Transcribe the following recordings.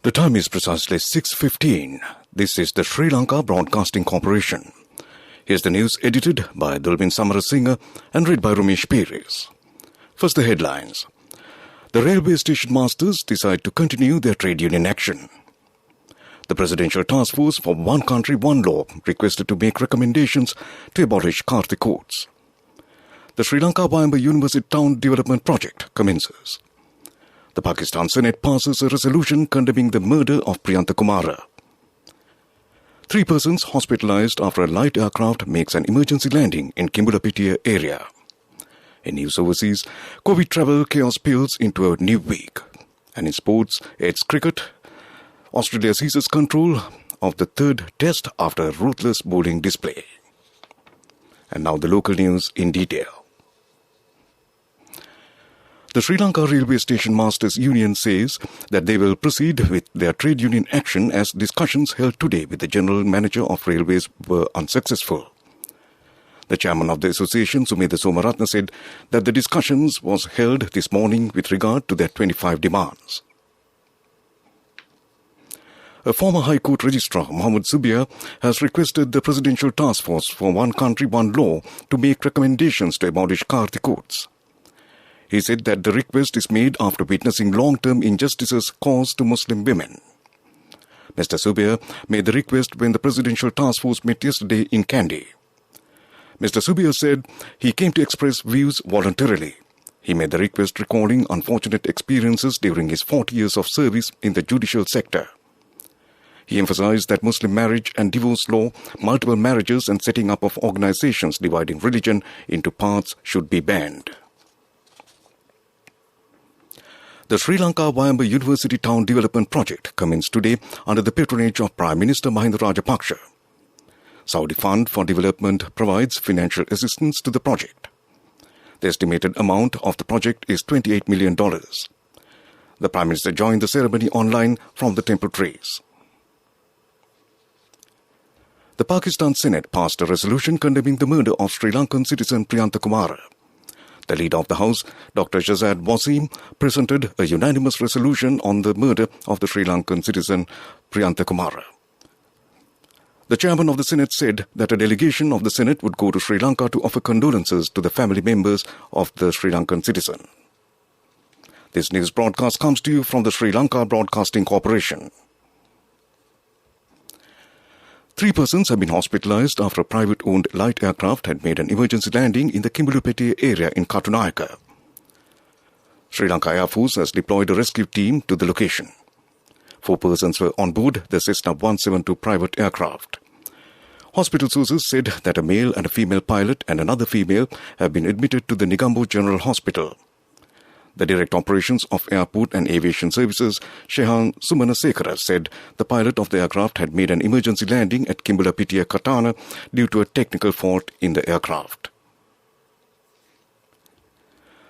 The time is precisely 6:15. This is the Sri Lanka Broadcasting Corporation. Here's the news edited by Dulbin Samarasinghe and read by Ramesh Perez. First, the headlines. The railway station masters decide to continue their trade union action. The Presidential Task Force for One Country, One Law requested to make recommendations to abolish Karthi courts. The Sri Lanka Wayamba University Town Development Project commences. The Pakistan Senate passes a resolution condemning the murder of Priyantha Kumara. 3 persons hospitalized after a light aircraft makes an emergency landing in Kimbulapitiya area. In news overseas, COVID travel chaos spills into a new week. And in sports, it's cricket. Australia seizes control of the third test after a ruthless bowling display. And now the local news in detail. The Sri Lanka Railway Station Masters Union says that they will proceed with their trade union action as discussions held today with the General Manager of Railways were unsuccessful. The chairman of the association, Sumedha Somaratna, said that the discussions was held this morning with regard to their 25 demands. A former High Court Registrar, Mohammed Zubia, has requested the Presidential Task Force for One Country, One Law to make recommendations to abolish Karthi courts. He said that the request is made after witnessing long-term injustices caused to Muslim women. Mr. Zubia made the request when the Presidential Task Force met yesterday in Kandy. Mr. Zubia said he came to express views voluntarily. He made the request recalling unfortunate experiences during his 40 years of service in the judicial sector. He emphasized that Muslim marriage and divorce law, multiple marriages and setting up of organizations dividing religion into parts should be banned. The Sri Lanka Wayamba University Town Development Project commenced today under the patronage of Prime Minister Mahinda Rajapaksa. Saudi Fund for Development provides financial assistance to the project. The estimated amount of the project is $28 million. The Prime Minister joined the ceremony online from the temple trees. The Pakistan Senate passed a resolution condemning the murder of Sri Lankan citizen Priyantha Kumara. The leader of the House, Dr. Shahzad Wasim, presented a unanimous resolution on the murder of the Sri Lankan citizen Priyantha Kumara. The chairman of the Senate said that a delegation of the Senate would go to Sri Lanka to offer condolences to the family members of the Sri Lankan citizen. This news broadcast comes to you from the Sri Lanka Broadcasting Corporation. 3 persons have been hospitalized after a private-owned light aircraft had made an emergency landing in the Kimbulapitiya area in Katunayaka. Sri Lanka Air Force has deployed a rescue team to the location. 4 persons were on board the Cessna 172 private aircraft. Hospital sources said that a male and a female pilot and another female have been admitted to the Negombo General Hospital. The Director Operations of Airport and Aviation Services, Shehan Sumanasekara, said the pilot of the aircraft had made an emergency landing at Kimbulapitiya Katana due to a technical fault in the aircraft.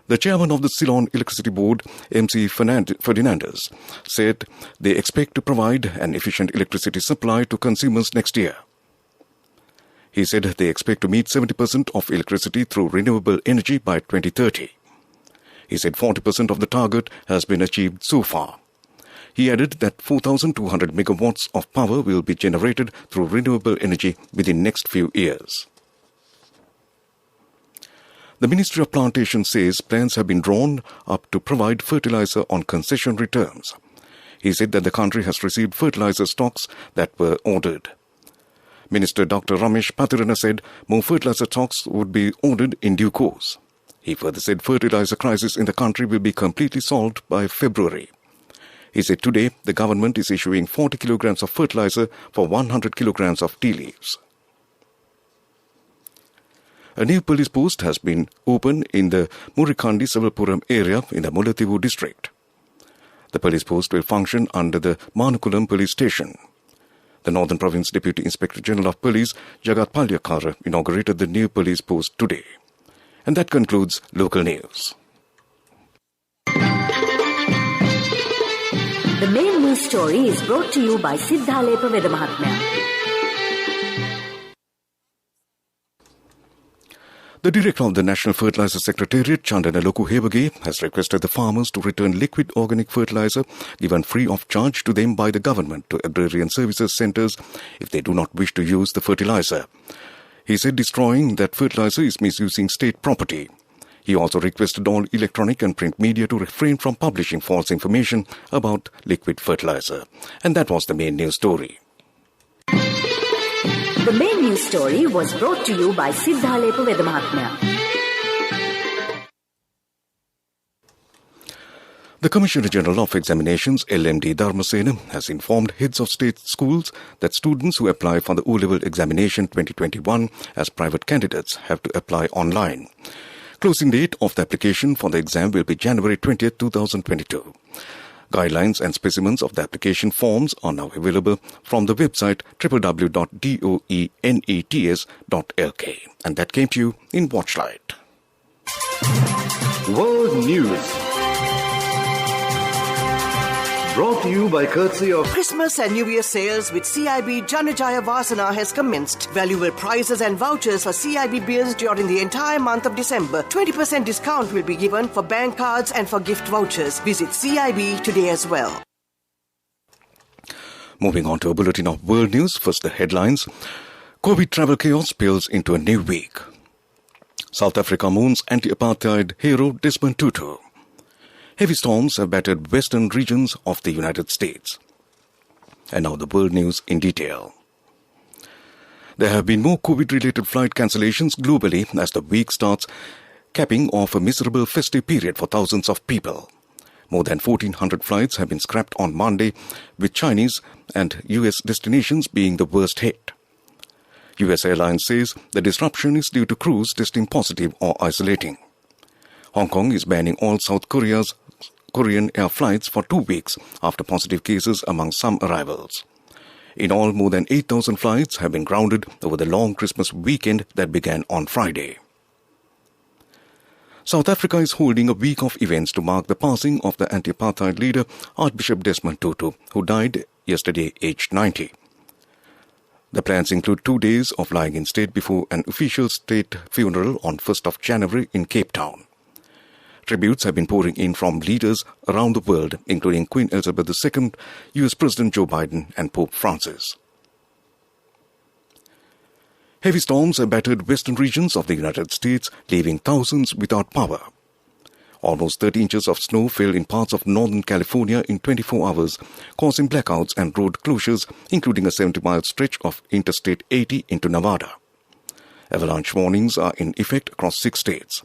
The chairman of the Ceylon Electricity Board, MC Ferdinandez, said they expect to provide an efficient electricity supply to consumers next year. He said they expect to meet 70% of electricity through renewable energy by 2030. He said 40% of the target has been achieved so far. He added that 4,200 megawatts of power will be generated through renewable energy within next few years. The Ministry of Plantation says plans have been drawn up to provide fertilizer on concessionary terms. He said that the country has received fertilizer stocks that were ordered. Minister Dr. Ramesh Patirana said more fertilizer stocks would be ordered in due course. He further said fertilizer crisis in the country will be completely solved by February. He said today the government is issuing 40 kilograms of fertilizer for 100 kilograms of tea leaves. A new police post has been opened in the Murikandi Savapuram area in the Mullaitivu district. The police post will function under the Manukulam police station. The Northern Province Deputy Inspector General of Police, Jagat Palyakara, inaugurated the new police post today. And that concludes local news. The main news story is brought to you by Siddhalepa Veda Mahatmya. The director of the National Fertilizer Secretariat, Chandana Lokuhebage, has requested the farmers to return liquid organic fertilizer given free of charge to them by the government to agrarian services centres if they do not wish to use the fertilizer. He said destroying that fertilizer is misusing state property. He also requested all electronic and print media to refrain from publishing false information about liquid fertilizer. And that was the main news story. The main news story was brought to you by Sidhalepa Vedamahatmya. The Commissioner General of Examinations, LMD Dharmasena, has informed heads of state schools that students who apply for the O-Level examination 2021 as private candidates have to apply online. Closing date of the application for the exam will be January 20th, 2022. Guidelines and specimens of the application forms are now available from the website www.doenets.lk. And that came to you in Watchlight. World News. Brought to you by courtesy of Christmas and New Year sales with CIB Janajaya Vasana has commenced. Valuable prizes and vouchers for CIB bills during the entire month of December. 20% discount will be given for bank cards and for gift vouchers. Visit CIB today as well. Moving on to a bulletin of world news. First, the headlines. COVID travel chaos spills into a new week. South Africa mourns anti-apartheid hero Desmond Tutu. Heavy storms have battered western regions of the United States. And now the world news in detail. There have been more COVID-related flight cancellations globally as the week starts, capping off a miserable festive period for thousands of people. More than 1,400 flights have been scrapped on Monday, with Chinese and US destinations being the worst hit. US Airlines says the disruption is due to crews testing positive or isolating. Hong Kong is banning all South Korean air flights for 2 weeks after positive cases among some arrivals. In all, more than 8,000 flights have been grounded over the long Christmas weekend that began on Friday. South Africa is holding a week of events to mark the passing of the anti-apartheid leader Archbishop Desmond Tutu, who died yesterday aged 90. The plans include 2 days of lying in state before an official state funeral on 1st of January in Cape Town. Tributes have been pouring in from leaders around the world, including Queen Elizabeth II, US President Joe Biden and Pope Francis. Heavy storms have battered western regions of the United States, leaving thousands without power. Almost 30 inches of snow fell in parts of northern California in 24 hours, causing blackouts and road closures, including a 70-mile stretch of Interstate 80 into Nevada. Avalanche warnings are in effect across 6 states.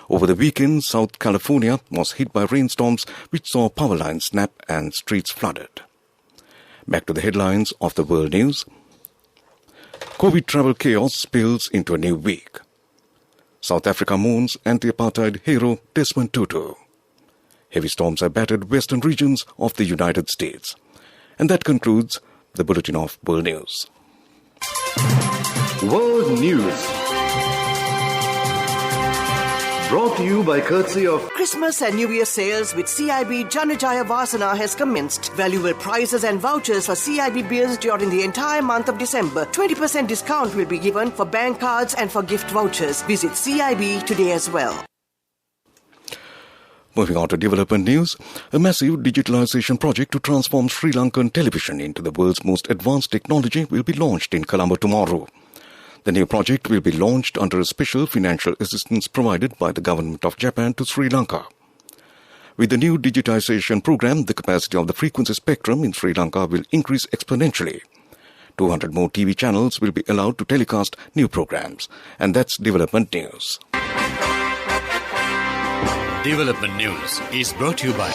Over the weekend, South California was hit by rainstorms which saw power lines snap and streets flooded. Back to the headlines of the world news. COVID travel chaos spills into a new week. South Africa mourns anti-apartheid hero Desmond Tutu. Heavy storms have battered western regions of the United States. And that concludes the Bulletin of World News. World News. Brought to you by courtesy of Christmas and New Year sales with CIB Janajaya Vasana has commenced. Valuable prizes and vouchers for CIB bills during the entire month of December. 20% discount will be given for bank cards and for gift vouchers. Visit CIB today as well. Moving on to development news, a massive digitalization project to transform Sri Lankan television into the world's most advanced technology will be launched in Colombo tomorrow. The new project will be launched under a special financial assistance provided by the government of Japan to Sri Lanka. With the new digitization program, the capacity of the frequency spectrum in Sri Lanka will increase exponentially. 200 more TV channels will be allowed to telecast new programs. And that's development news. Development news is brought to you by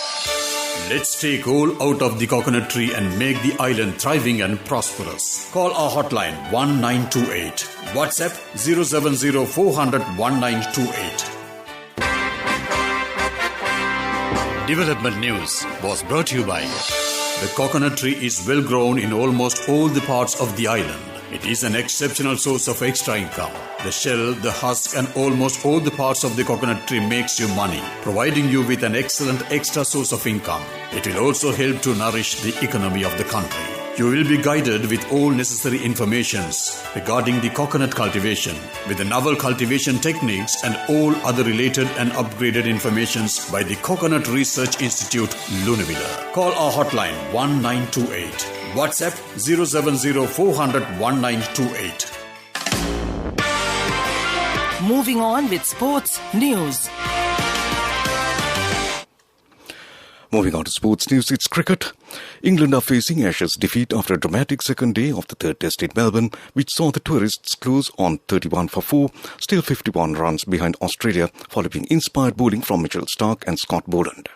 Let's take all out of the coconut tree and make the island thriving and prosperous. Call our hotline 1928. WhatsApp 070 400 1928. Development news was brought to you by the coconut tree is well grown in almost all the parts of the island. It is an exceptional source of extra income. The shell, the husk and almost all the parts of the coconut tree makes you money, providing you with an excellent extra source of income. It will also help to nourish the economy of the country. You will be guided with all necessary informations regarding the coconut cultivation, with the novel cultivation techniques and all other related and upgraded informations by the Coconut Research Institute, Lunavilla. Call our hotline 1928. WhatsApp 070 400 1928. Moving on with sports news. Moving on to sports news, it's cricket. England are facing Ashes defeat after a dramatic second day of the third test in Melbourne, which saw the tourists close on 31 for 4, still 51 runs behind Australia, following inspired bowling from Mitchell Starc and Scott Boland.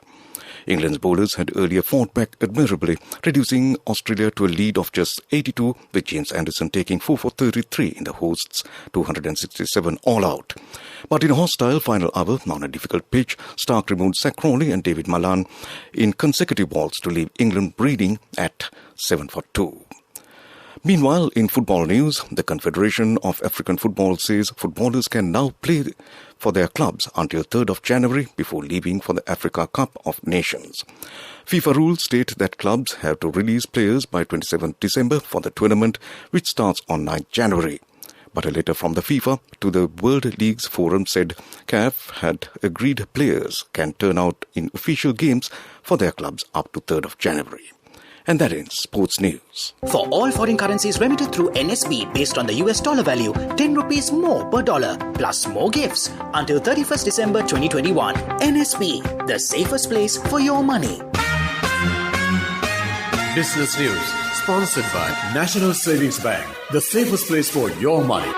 England's bowlers had earlier fought back admirably, reducing Australia to a lead of just 82, with James Anderson taking 4 for 33 in the hosts' 267 all-out. But in a hostile final hour on a difficult pitch, Starc removed Zach Crawley and David Malan in consecutive balls to leave England bleeding at 7 for 2. Meanwhile, in football news, the Confederation of African Football says footballers can now play for their clubs until 3rd of January before leaving for the Africa Cup of Nations. FIFA rules state that clubs have to release players by 27th December for the tournament, which starts on 9th January. But a letter from the FIFA to the World Leagues Forum said CAF had agreed players can turn out in official games for their clubs up to 3rd of January. And that ends sports news. For all foreign currencies remitted through NSB based on the US dollar value, 10 rupees more per dollar, plus more gifts until 31st December 2021. NSB, the safest place for your money. Business news sponsored by National Savings Bank, the safest place for your money.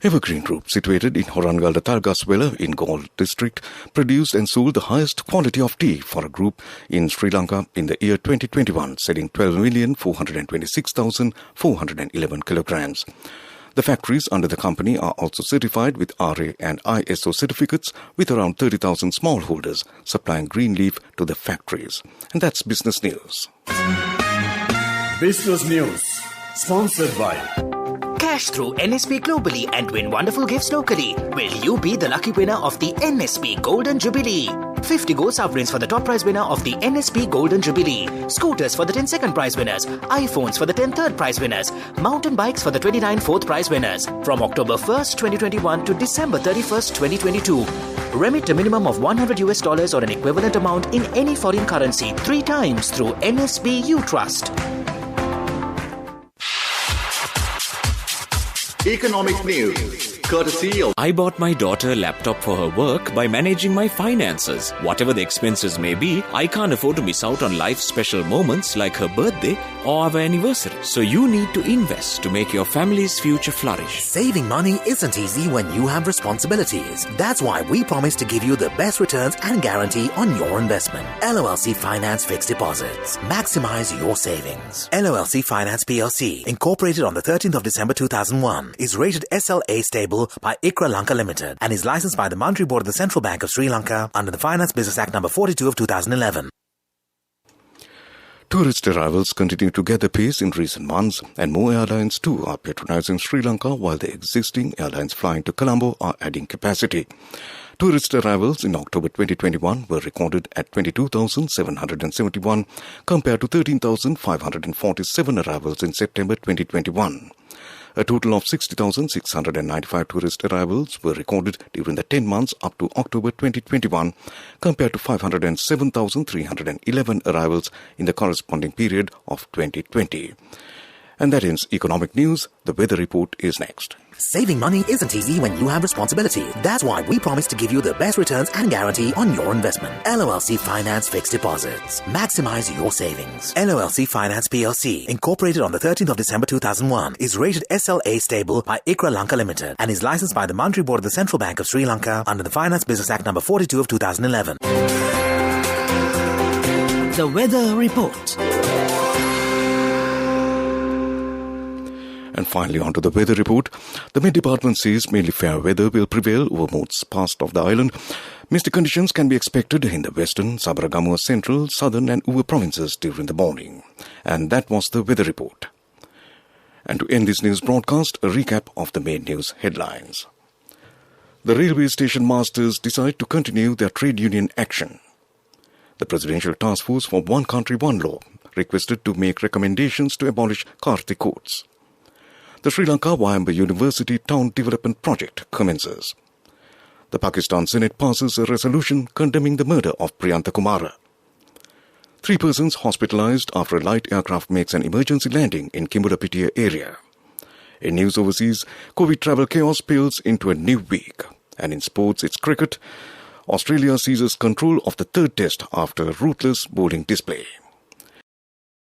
Evergreen Group, situated in Horangalda Talgaswela in Galle district, produced and sold the highest quality of tea for a group in Sri Lanka in the year 2021, selling 12,426,411 kilograms. The factories under the company are also certified with RA and ISO certificates, with around 30,000 smallholders supplying green leaf to the factories. And that's business news. Business news sponsored by Cash through NSB globally and win wonderful gifts locally. Will you be the lucky winner of the NSB Golden Jubilee? 50 gold sovereigns for the top prize winner of the NSB Golden Jubilee. Scooters for the 10 second prize winners. iPhones for the 10 third prize winners. Mountain bikes for the 29 fourth prize winners. From October 1st, 2021 to December 31st, 2022. Remit a minimum of $100 or an equivalent amount in any foreign currency 3 times through NSB U Trust. Economic news, courtesy of... I bought my daughter a laptop for her work by managing my finances. Whatever the expenses may be, I can't afford to miss out on life's special moments like her birthday or our anniversary. So you need to invest to make your family's future flourish. Saving money isn't easy when you have responsibilities. That's why we promise to give you the best returns and guarantee on your investment. LOLC Finance Fixed Deposits. Maximize your savings. LOLC Finance PLC, incorporated on the 13th of December 2001, is rated SLA stable by ICRA Lanka Limited and is licensed by the Monetary Board of the Central Bank of Sri Lanka under the Finance Business Act No. 42 of 2011. Tourist arrivals continue to gather pace in recent months, and more airlines too are patronizing Sri Lanka, while the existing airlines flying to Colombo are adding capacity. Tourist arrivals in October 2021 were recorded at 22,771 compared to 13,547 arrivals in September 2021. A total of 60,695 tourist arrivals were recorded during the 10 months up to October 2021 compared to 507,311 arrivals in the corresponding period of 2020. And that ends economic news. The weather report is next. Saving money isn't easy when you have responsibility. That's why we promise to give you the best returns and guarantee on your investment. LOLC Finance Fixed Deposits. Maximize your savings. LOLC Finance PLC, incorporated on the 13th of December 2001, is rated SLA stable by ICRA Lanka Limited and is licensed by the Monetary Board of the Central Bank of Sri Lanka under the Finance Business Act No. 42 of 2011. The weather report. And finally, on to the weather report. The Met Department says mainly fair weather will prevail over most parts of the island. Misty conditions can be expected in the western, Sabaragamuwa central, southern and Uva provinces during the morning. And that was the weather report. And to end this news broadcast, a recap of the main news headlines. The railway station masters decide to continue their trade union action. The Presidential Task Force for One Country, One Law requested to make recommendations to abolish caste codes. The Sri Lanka Wayamba University Town Development Project commences. The Pakistan Senate passes a resolution condemning the murder of Priyantha Kumara. 3 persons hospitalized after a light aircraft makes an emergency landing in Kimburapitia area. In news overseas, COVID travel chaos spills into a new week. And in sports, it's cricket. Australia seizes control of the third test after a ruthless bowling display.